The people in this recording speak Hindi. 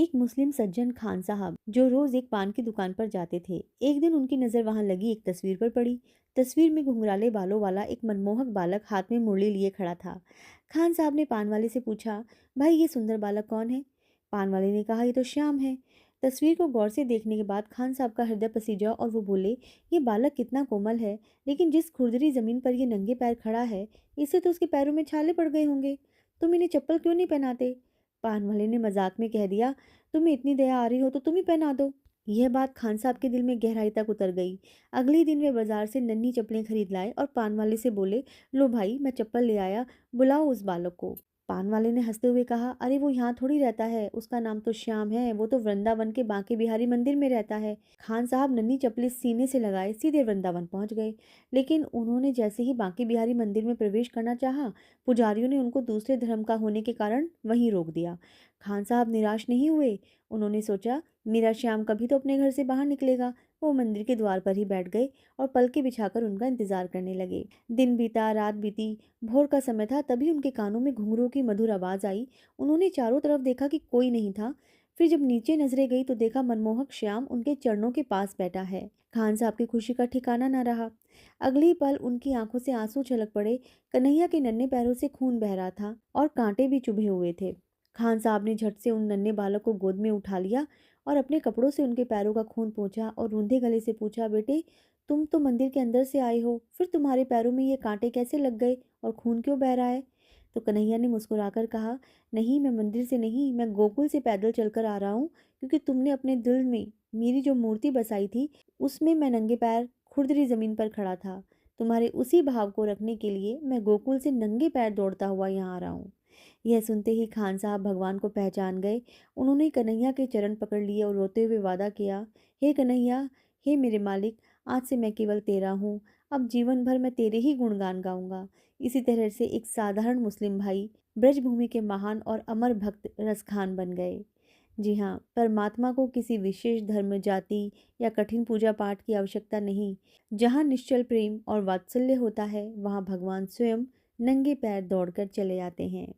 एक मुस्लिम सज्जन खान साहब जो रोज एक पान की दुकान पर जाते थे, एक दिन उनकी नजर वहां लगी एक तस्वीर पर पड़ी। तस्वीर में घुंघराले बालों वाला एक मनमोहक बालक हाथ में मुरली लिए खड़ा था। खान साहब ने पान वाले से पूछा, भाई ये सुंदर बालक कौन है? पान वाले ने कहा, ये तो श्याम है। तस्वीर को गौर से देखने के बाद खान साहब का हृदय पसीजा और वो बोले, ये बालक कितना कोमल है, लेकिन जिस खुरदरी जमीन पर ये नंगे पैर खड़ा है, इससे तो उसके पैरों में छाले पड़ गए होंगे। तुम इन्हें चप्पल क्यों नहीं पहनाते? पान वाले ने मजाक में कह दिया, तुम्हें इतनी दया आ रही हो तो तुम ही पहना दो। यह बात खान साहब के दिल में गहराई तक उतर गई। अगले दिन वे बाजार से नन्ही चप्पलें खरीद लाए और पान वाले से बोले, लो भाई मैं चप्पल ले आया, बुलाओ उस बालक को। पान वाले ने हंसते हुए कहा, अरे वो यहाँ थोड़ी रहता है, उसका नाम तो श्याम है, वो तो वृंदावन के बांके बिहारी मंदिर में रहता है। खान साहब नन्ही चप्पलें सीने से लगाए सीधे वृंदावन पहुंच गए। लेकिन उन्होंने जैसे ही बांके बिहारी मंदिर में प्रवेश करना चाहा, पुजारियों ने उनको दूसरे धर्म का होने के कारण वहीं रोक दिया। खान साहब निराश नहीं हुए। उन्होंने सोचा, मेरा श्याम कभी तो अपने घर से बाहर निकलेगा। वो मंदिर के द्वार पर ही बैठ गए और पलके बिछाकर उनका इंतजार करने लगे। दिन बीता, रात बीती, भोर का समय था, तभी उनके कानों में घुंघरू की मधुर आवाज आई। उन्होंने चारों तरफ देखा कि कोई नहीं था। फिर जब नीचे नजरें गई तो देखा मनमोहक श्याम उनके चरणों के पास बैठा है। खान साहब की खुशी का ठिकाना न रहा। अगली पल उनकी आंखों से आंसू छलक पड़े। कन्हैया के नन्हे पैरों से खून बह रहा था और कांटे भी चुभे हुए थे। खान साहब ने झट से उन नन्हे बालक को गोद में उठा लिया और अपने कपड़ों से उनके पैरों का खून पोंछा और रूंधे गले से पूछा, बेटे तुम तो मंदिर के अंदर से आए हो, फिर तुम्हारे पैरों में ये कांटे कैसे लग गए और खून क्यों बह रहा है? तो कन्हैया ने मुस्कुराकर कहा, नहीं मैं मंदिर से नहीं, मैं गोकुल से पैदल चलकर आ रहा हूँ, क्योंकि तुमने अपने दिल में मेरी जो मूर्ति बसाई थी उसमें मैं नंगे पैर खुरदरी जमीन पर खड़ा था। तुम्हारे उसी भाव को रखने के लिए मैं गोकुल से नंगे पैर दौड़ता हुआ यहाँ आ रहा हूँ। यह सुनते ही खान साहब भगवान को पहचान गए। उन्होंने कन्हैया के चरण पकड़ लिए और रोते हुए वादा किया, हे कन्हैया, हे मेरे मालिक, आज से मैं केवल तेरा हूँ। अब जीवन भर मैं तेरे ही गुणगान गाऊंगा। इसी तरह से एक साधारण मुस्लिम भाई ब्रजभूमि के महान और अमर भक्त रसखान बन गए। जी हाँ, परमात्मा को किसी विशेष धर्म, जाति या कठिन पूजा पाठ की आवश्यकता नहीं। जहाँ निश्चल प्रेम और वात्सल्य होता है, वहाँ भगवान स्वयं नंगे पैर दौड़कर चले आते हैं।